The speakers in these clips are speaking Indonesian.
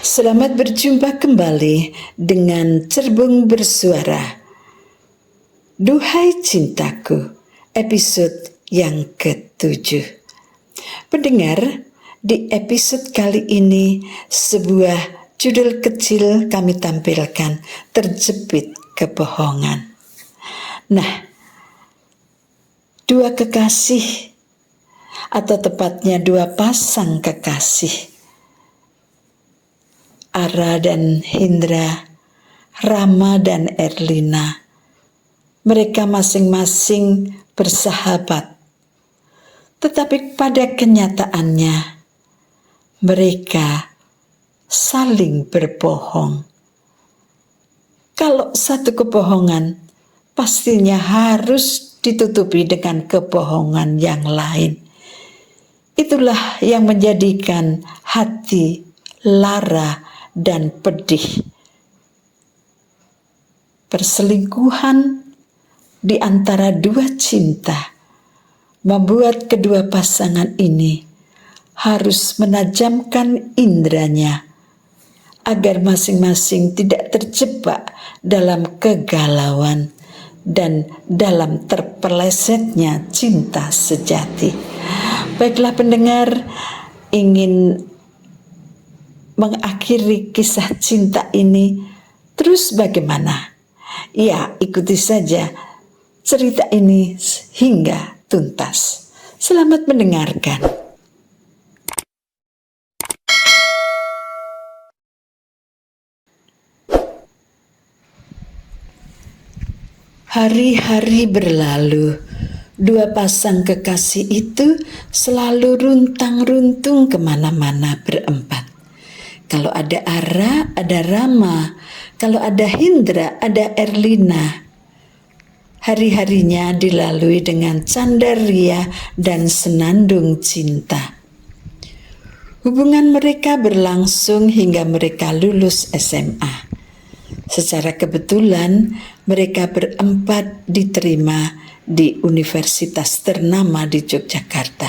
Selamat berjumpa kembali dengan Cerbung Bersuara. Duhai Cintaku, episode yang ke-7. Pendengar, di episode kali ini sebuah judul kecil kami tampilkan, terjepit kebohongan. Nah, dua kekasih atau tepatnya dua pasang kekasih, Ara dan Hindra, Rama dan Erlina, mereka masing-masing bersahabat. Tetapi pada kenyataannya, mereka saling berbohong. Kalau satu kebohongan, pastinya harus ditutupi dengan kebohongan yang lain. Itulah yang menjadikan hati lara dan pedih. Perselingkuhan di antara dua cinta membuat kedua pasangan ini harus menajamkan indranya agar masing-masing tidak terjebak dalam kegalauan dan dalam terpelesetnya cinta sejati. Baiklah pendengar, ingin mengakhiri kisah cinta ini, terus bagaimana? Ya, ikuti saja cerita ini hingga tuntas. Selamat mendengarkan. Hari-hari berlalu, dua pasang kekasih itu selalu runtang-runtung kemana-mana berempat. Kalau ada Ara, ada Rama. Kalau ada Hindra, ada Erlina. Hari-harinya dilalui dengan canda ria dan senandung cinta. Hubungan mereka berlangsung hingga mereka lulus SMA. Secara kebetulan, mereka berempat diterima di universitas ternama di Yogyakarta.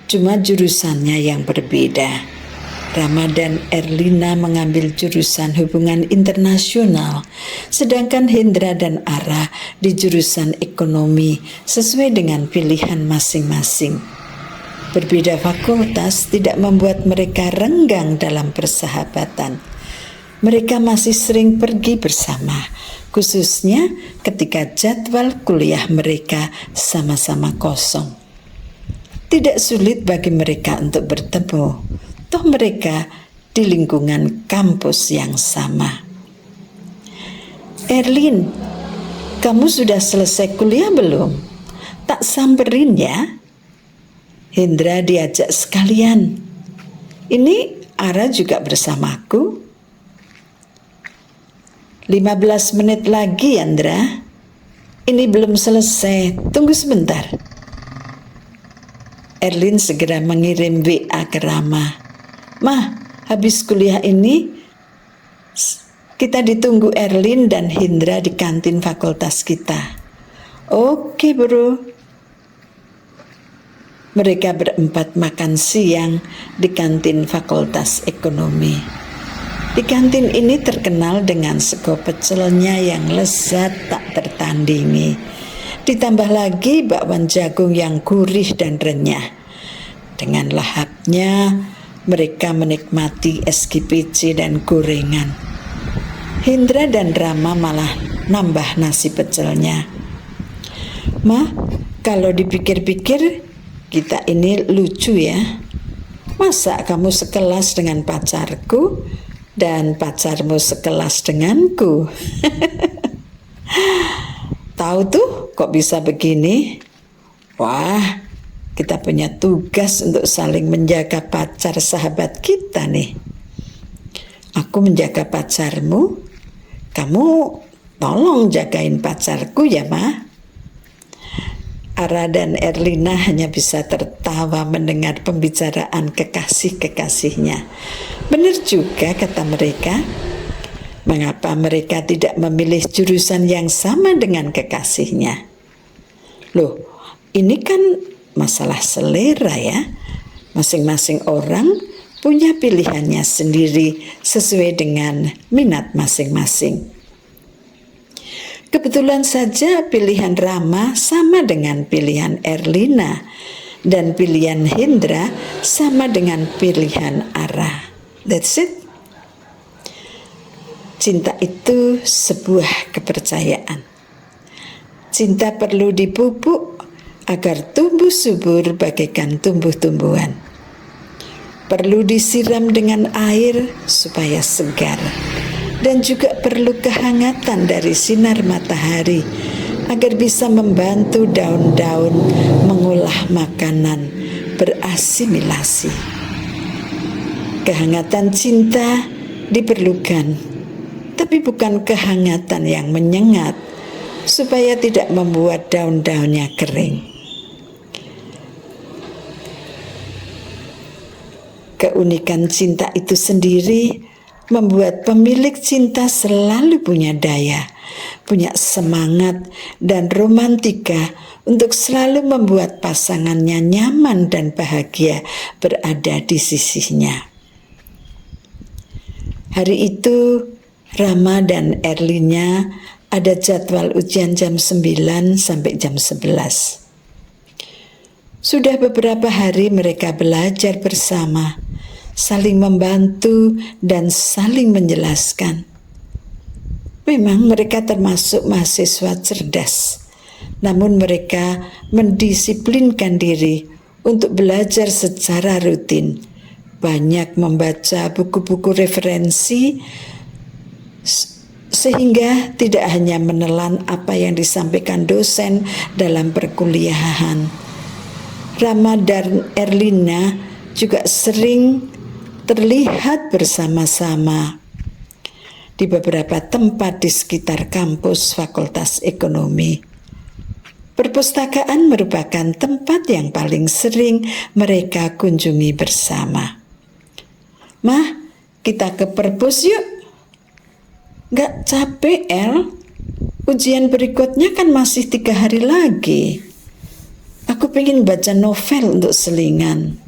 Cuma jurusannya yang berbeda. Rama dan Erlina mengambil jurusan hubungan internasional, sedangkan Hindra dan Ara di jurusan ekonomi sesuai dengan pilihan masing-masing. Berbeda fakultas tidak membuat mereka renggang dalam persahabatan. Mereka masih sering pergi bersama, khususnya ketika jadwal kuliah mereka sama-sama kosong. Tidak sulit bagi mereka untuk bertemu. Toh mereka di lingkungan kampus yang sama. Erlin, kamu sudah selesai kuliah belum? Tak samperin ya? Hindra diajak sekalian. Ini Ara juga bersamaku. 15 menit lagi, Andra. Ini belum selesai, tunggu sebentar. Erlin segera mengirim WA ke Rama. Mah, habis kuliah ini kita ditunggu Erlin dan Hindra di kantin fakultas kita. Oke bro. Mereka berempat makan siang di kantin fakultas ekonomi. Di kantin ini terkenal dengan sego pecelnya yang lezat tak tertandingi. Ditambah lagi bakwan jagung yang gurih dan renyah. Dengan lahapnya, mereka menikmati SGPC dan gorengan. Hindra dan Rama malah nambah nasi pecelnya. Ma, kalau dipikir-pikir kita ini lucu ya. Masa kamu sekelas dengan pacarku dan pacarmu sekelas denganku? Tahu tuh kok bisa begini? Wah, kita punya tugas untuk saling menjaga pacar sahabat kita nih. Aku menjaga pacarmu, kamu tolong jagain pacarku ya, Ma. Ara dan Erlina hanya bisa tertawa mendengar pembicaraan kekasih-kekasihnya. Benar juga kata mereka. Mengapa mereka tidak memilih jurusan yang sama dengan kekasihnya? Loh, ini kan masalah selera ya. Masing-masing orang punya pilihannya sendiri sesuai dengan minat masing-masing. Kebetulan saja pilihan Rama sama dengan pilihan Erlina, dan pilihan Hindra sama dengan pilihan Ara. That's it. Cinta itu sebuah kepercayaan. Cinta perlu dipupuk agar tumbuh subur bagaikan tumbuh-tumbuhan. Perlu disiram dengan air supaya segar, dan juga perlu kehangatan dari sinar matahari agar bisa membantu daun-daun mengolah makanan, berasimilasi. Kehangatan cinta diperlukan, tapi bukan kehangatan yang menyengat, supaya tidak membuat daun-daunnya kering. Keunikan cinta itu sendiri membuat pemilik cinta selalu punya daya, punya semangat dan romantika untuk selalu membuat pasangannya nyaman dan bahagia berada di sisinya. Hari itu Rama dan Erlina ada jadwal ujian jam 9 sampai jam 11. Sudah beberapa hari mereka belajar bersama, saling membantu dan saling menjelaskan. Memang mereka termasuk mahasiswa cerdas, namun mereka mendisiplinkan diri untuk belajar secara rutin, banyak membaca buku-buku referensi, sehingga tidak hanya menelan apa yang disampaikan dosen dalam perkuliahan. Rama dan Erlina juga sering terlihat bersama-sama di beberapa tempat di sekitar kampus Fakultas Ekonomi. Perpustakaan merupakan tempat yang paling sering mereka kunjungi bersama. "Mah, kita ke perpus yuk." "Gak capek, El? Ujian berikutnya kan masih 3 hari lagi. Aku pengen baca novel untuk selingan.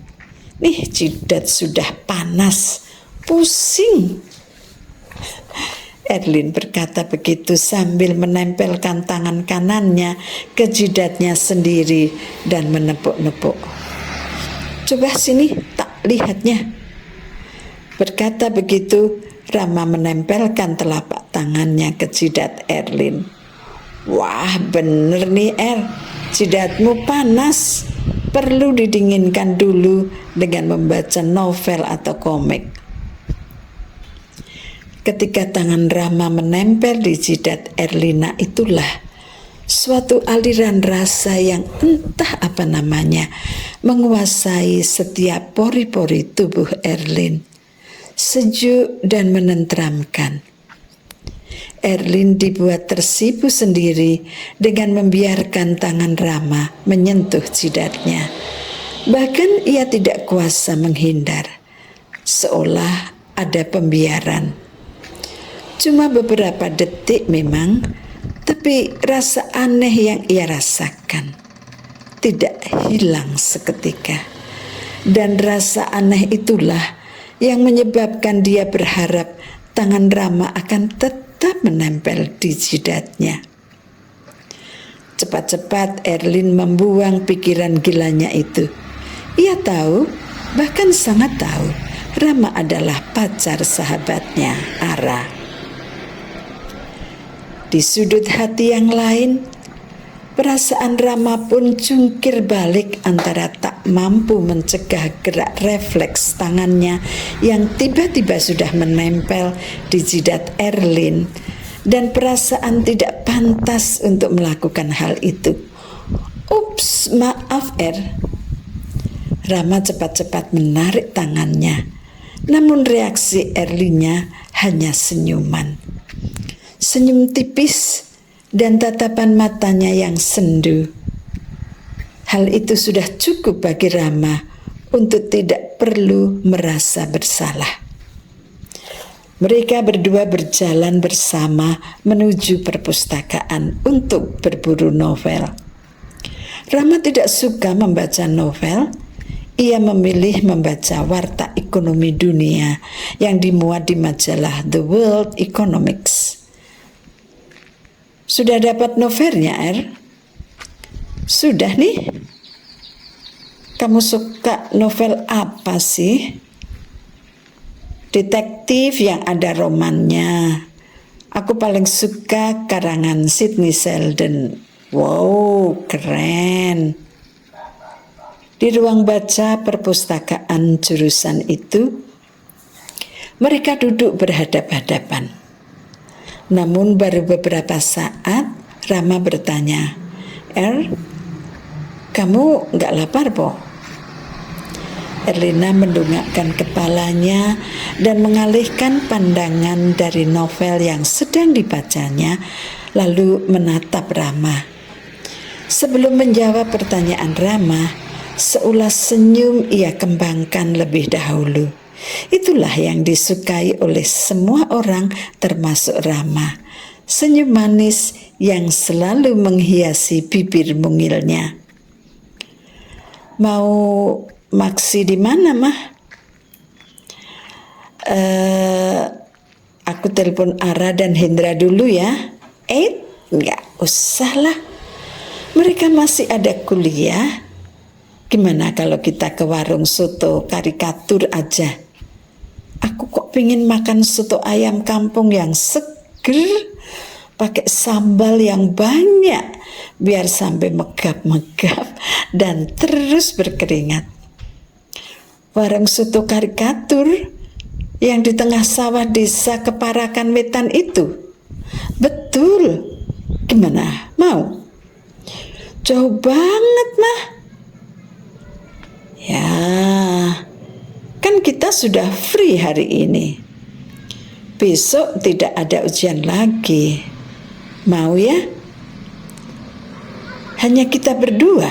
Nih, jidat sudah panas, pusing." Erlin berkata begitu sambil menempelkan tangan kanannya ke jidatnya sendiri dan menepuk-nepuk. "Coba sini, tak lihatnya." Berkata begitu, Rama menempelkan telapak tangannya ke jidat Erlin. "Wah, bener nih Er, jidatmu panas. Perlu didinginkan dulu dengan membaca novel atau komik." Ketika tangan Rama menempel di jidat Erlina, itulah suatu aliran rasa yang entah apa namanya menguasai setiap pori-pori tubuh Erlin. Sejuk dan menenteramkan. Erlin dibuat tersipu sendiri dengan membiarkan tangan Rama menyentuh jidatnya. Bahkan ia tidak kuasa menghindar, seolah ada pembiaran. Cuma beberapa detik memang, tapi rasa aneh yang ia rasakan tidak hilang seketika. Dan rasa aneh itulah yang menyebabkan dia berharap tangan Rama akan tetap menempel di jidatnya. Cepat-cepat Erlin membuang pikiran gilanya itu. Ia tahu, bahkan sangat tahu, Rama adalah pacar sahabatnya, Ara. Di sudut hati yang lain, perasaan Rama pun jungkir balik antara tak mampu mencegah gerak refleks tangannya yang tiba-tiba sudah menempel di jidat Erlin dan perasaan tidak pantas untuk melakukan hal itu. "Ups, maaf Er." Rama cepat-cepat menarik tangannya, namun reaksi Erlinnya hanya senyuman. Senyum tipis dan tatapan matanya yang sendu. Hal itu sudah cukup bagi Rama untuk tidak perlu merasa bersalah. Mereka berdua berjalan bersama menuju perpustakaan untuk berburu novel. Rama tidak suka membaca novel. ia memilih membaca Warta Ekonomi Dunia yang dimuat di majalah The World Economics. Sudah dapat novelnya, Sudah nih? Kamu suka novel apa sih? Detektif yang ada romannya. Aku paling suka karangan Sidney Sheldon. Wow, keren. Di ruang baca perpustakaan jurusan itu, mereka duduk berhadap-hadapan. Namun baru beberapa saat, Rama bertanya, kamu gak lapar, Po? Erlina mendongakkan kepalanya dan mengalihkan pandangan dari novel yang sedang dibacanya, lalu menatap Rama. Sebelum menjawab pertanyaan Rama, seulas senyum ia kembangkan lebih dahulu. Itulah yang disukai oleh semua orang termasuk Rama. Senyum manis yang selalu menghiasi bibir mungilnya. Mau maksi di mana, Mah? Aku telepon Ara dan Hendra dulu ya. Enggak usah lah. Mereka masih ada kuliah. Gimana kalau kita ke warung soto karikatur aja? Aku kok pengen makan soto ayam kampung yang seger, pakai sambal yang banyak, biar sampai megap-megap dan terus berkeringat. Warung soto karikatur yang di tengah sawah desa Keparakan Wetan itu? Betul. Gimana? Mau? Jauh banget, Mah. Ya, kan kita sudah free hari ini. Besok tidak ada ujian lagi. Mau ya? Hanya kita berdua?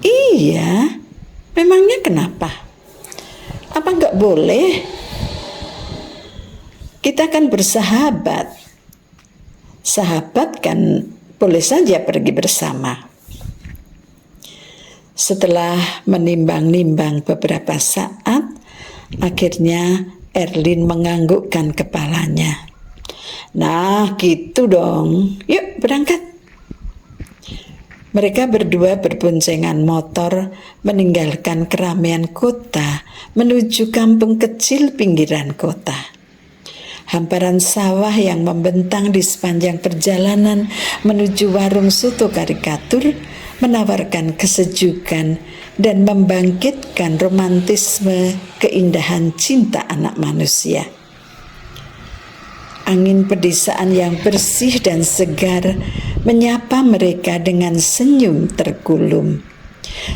Iya, memangnya kenapa? Apa enggak boleh? Kita kan bersahabat. Sahabat kan boleh saja pergi bersama. Setelah menimbang-nimbang beberapa saat, akhirnya Erlin menganggukkan kepalanya. Nah, gitu dong. Yuk berangkat. Mereka berdua berboncengan motor meninggalkan keramaian kota menuju kampung kecil pinggiran kota. Hamparan sawah yang membentang di sepanjang perjalanan menuju warung soto karikatur menawarkan kesejukan dan membangkitkan romantisme keindahan cinta anak manusia. Angin pedesaan yang bersih dan segar menyapa mereka dengan senyum terkulum.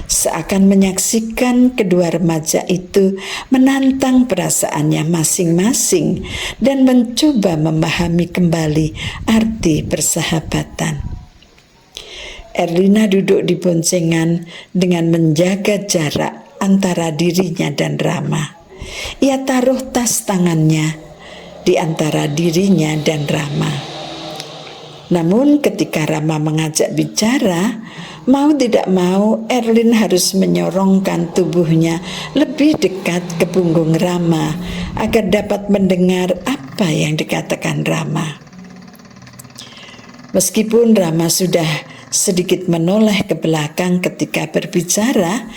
Seakan menyaksikan kedua remaja itu menantang perasaannya masing-masing dan mencoba memahami kembali arti persahabatan. Erlina duduk di boncengan dengan menjaga jarak antara dirinya dan Rama. Ia taruh tas tangannya di antara dirinya dan Rama. Namun ketika Rama mengajak bicara, mau tidak mau Erlin harus menyorongkan tubuhnya lebih dekat ke punggung Rama agar dapat mendengar apa yang dikatakan Rama. Meskipun Rama sudah sedikit menoleh ke belakang ketika berbicara,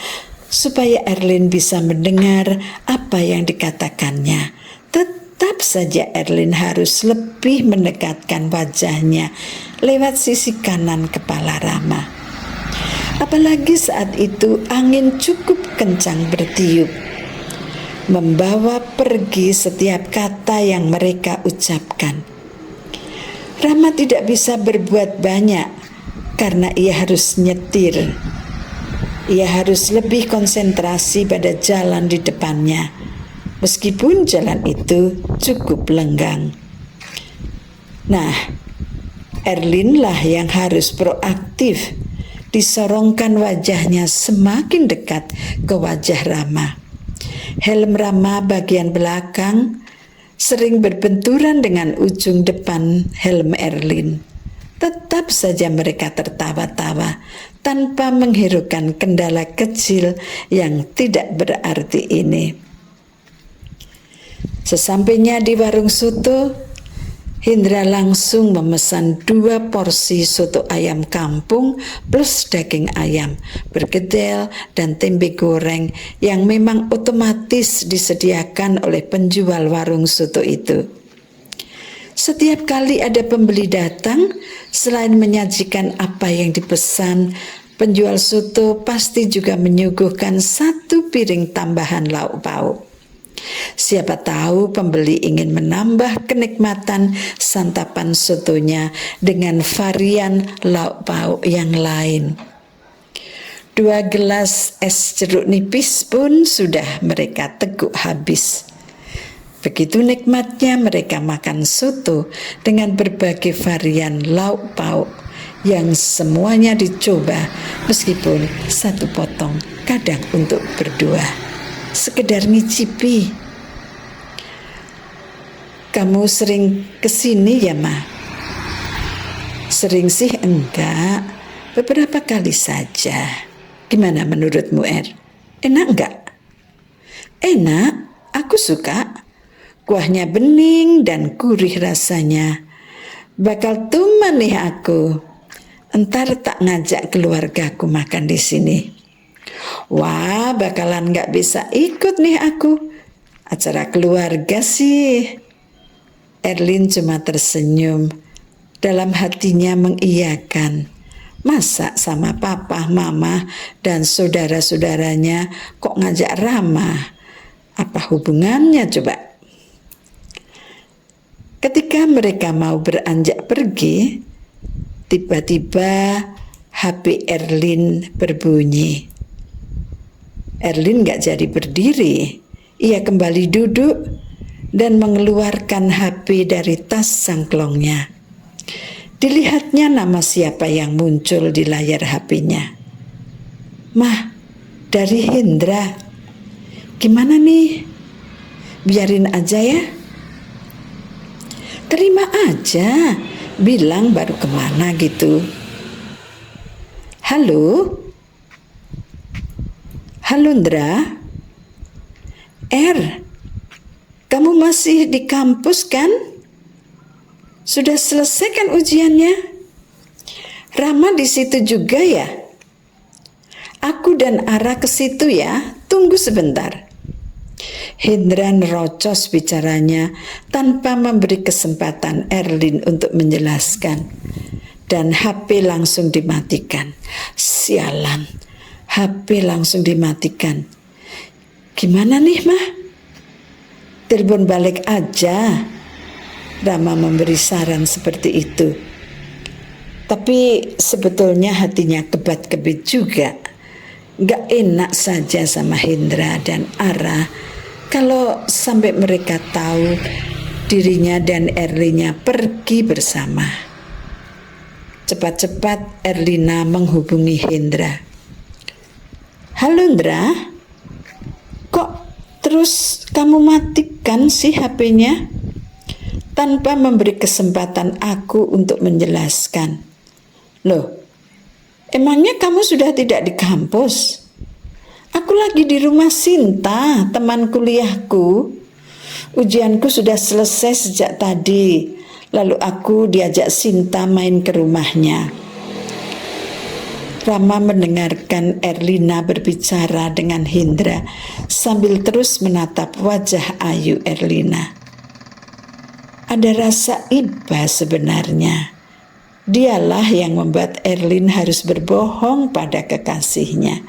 supaya Erlin bisa mendengar apa yang dikatakannya, tetap saja Erlin harus lebih mendekatkan wajahnya lewat sisi kanan kepala Rama. Apalagi saat itu angin cukup kencang bertiup, membawa pergi setiap kata yang mereka ucapkan. Rama tidak bisa berbuat banyak karena ia harus nyetir. Ia harus lebih konsentrasi pada jalan di depannya, meskipun jalan itu cukup lenggang. Nah, Erlin lah yang harus proaktif, disorongkan wajahnya semakin dekat ke wajah Rama. Helm Rama bagian belakang sering berbenturan dengan ujung depan helm Erlin. Tetap saja mereka tertawa-tawa tanpa menghiraukan kendala kecil yang tidak berarti ini. Sesampainya di warung soto, Hindra langsung memesan 2 porsi soto ayam kampung plus daging ayam, bergedel dan tempe goreng yang memang otomatis disediakan oleh penjual warung soto itu. Setiap kali ada pembeli datang, selain menyajikan apa yang dipesan, penjual soto pasti juga menyuguhkan 1 piring tambahan lauk pauk. Siapa tahu pembeli ingin menambah kenikmatan santapan sotonya dengan varian lauk pauk yang lain. 2 gelas es jeruk nipis pun sudah mereka teguk habis. Begitu nikmatnya mereka makan soto dengan berbagai varian lauk pauk yang semuanya dicoba, meskipun 1 potong, kadang untuk berdua, sekedar ngicipi. Kamu sering kesini ya, Ma? Sering sih enggak, beberapa kali saja. Gimana menurutmu, Enak enggak? Enak, aku suka. Kuahnya bening dan gurih rasanya. Bakal tumen nih aku. Entar tak ngajak keluargaku makan di sini. Wah, bakalan gak bisa ikut nih aku. Acara keluarga sih. Erlin cuma tersenyum. Dalam hatinya mengiyakan. Masa sama papa, mama, dan saudara-saudaranya kok ngajak Rama? Apa hubungannya coba? Ketika mereka mau beranjak pergi, tiba-tiba HP Erlin berbunyi. Erlin gak jadi berdiri. Ia kembali duduk dan mengeluarkan HP dari tas sangklongnya. Dilihatnya nama siapa yang muncul di layar HP-nya. Mah, dari Hindra. Gimana nih? Biarin aja ya? Terima aja, bilang baru kemana gitu. Halo? Halo Ndra? Kamu masih di kampus kan? Sudah selesai kan ujiannya? Rama di situ juga ya? Aku dan Ara ke situ ya, tunggu sebentar. Hindra nerocos bicaranya tanpa memberi kesempatan Erlin untuk menjelaskan. Dan HP langsung dimatikan. Sialan, HP langsung dimatikan. Gimana nih, Mah? Telepon balik aja. Rama memberi saran seperti itu. Tapi sebetulnya hatinya kebat-kebit juga. Gak enak saja sama Hindra dan Ara kalau sampai mereka tahu dirinya dan Erlina pergi bersama. Cepat-cepat Erlina menghubungi Hindra. Halo Ndra, kok terus kamu matikan sih HP-nya? Tanpa memberi kesempatan aku untuk menjelaskan. Loh, emangnya kamu sudah tidak di kampus? Aku lagi di rumah Sinta, teman kuliahku. Ujianku sudah selesai sejak tadi. Lalu aku diajak Sinta main ke rumahnya. Rama mendengarkan Erlina berbicara dengan Hindra sambil terus menatap wajah ayu Erlina. Ada rasa iba sebenarnya. Dialah yang membuat Erlin harus berbohong pada kekasihnya.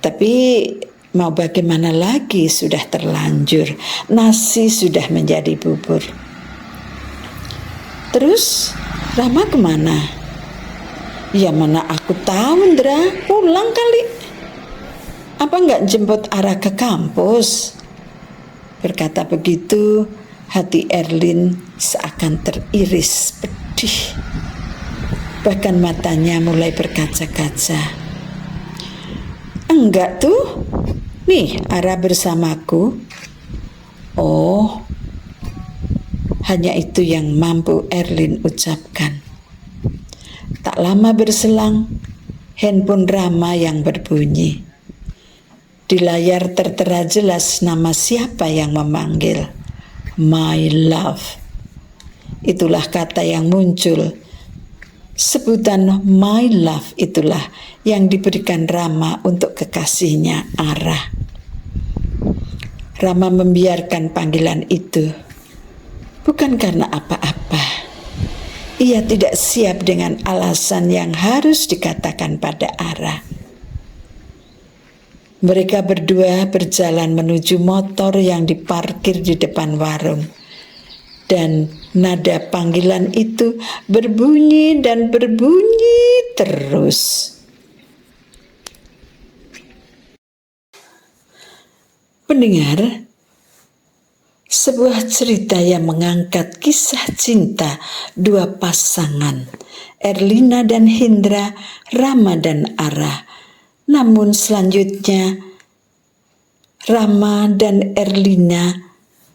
Tapi mau bagaimana lagi, sudah terlanjur. Nasi sudah menjadi bubur. Terus Rama kemana? Ya mana aku tahu Ndra, pulang kali. Apa enggak jemput Ara ke kampus? Berkata begitu, hati Erlin seakan teriris pedih. Bahkan matanya mulai berkaca-kaca. Enggak tuh, nih Ara bersamaku. Oh, hanya itu yang mampu Erlin ucapkan. Tak lama berselang, handphone Rama yang berbunyi. Di layar tertera jelas nama siapa yang memanggil. My love. Itulah kata yang muncul. Sebutan my love itulah yang diberikan Rama untuk kekasihnya Ara. Rama membiarkan panggilan itu bukan karena apa-apa. Ia tidak siap dengan alasan yang harus dikatakan pada Ara. Mereka berdua berjalan menuju motor yang diparkir di depan warung. Dan nada panggilan itu berbunyi dan berbunyi terus. Pendengar, sebuah cerita yang mengangkat kisah cinta dua pasangan, Erlina dan Hindra, Rama dan Ara. Namun selanjutnya, Rama dan Erlina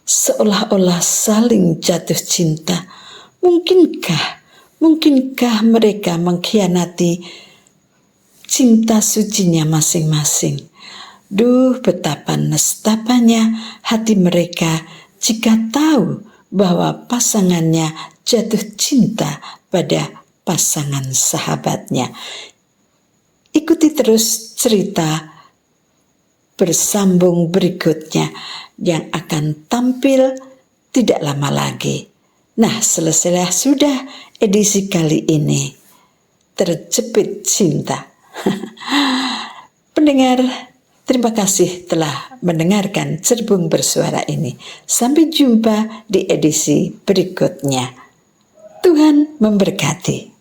seolah-olah saling jatuh cinta. Mungkinkah mereka mengkhianati cinta sucinya masing-masing? Duh, betapa nestapanya hati mereka jika tahu bahwa pasangannya jatuh cinta pada pasangan sahabatnya. Ikuti terus cerita bersambung berikutnya yang akan tampil tidak lama lagi. Nah, selesailah sudah edisi kali ini. Terjepit cinta. Pendengar, terima kasih telah mendengarkan Cerbung Bersuara ini. Sampai jumpa di edisi berikutnya. Tuhan memberkati.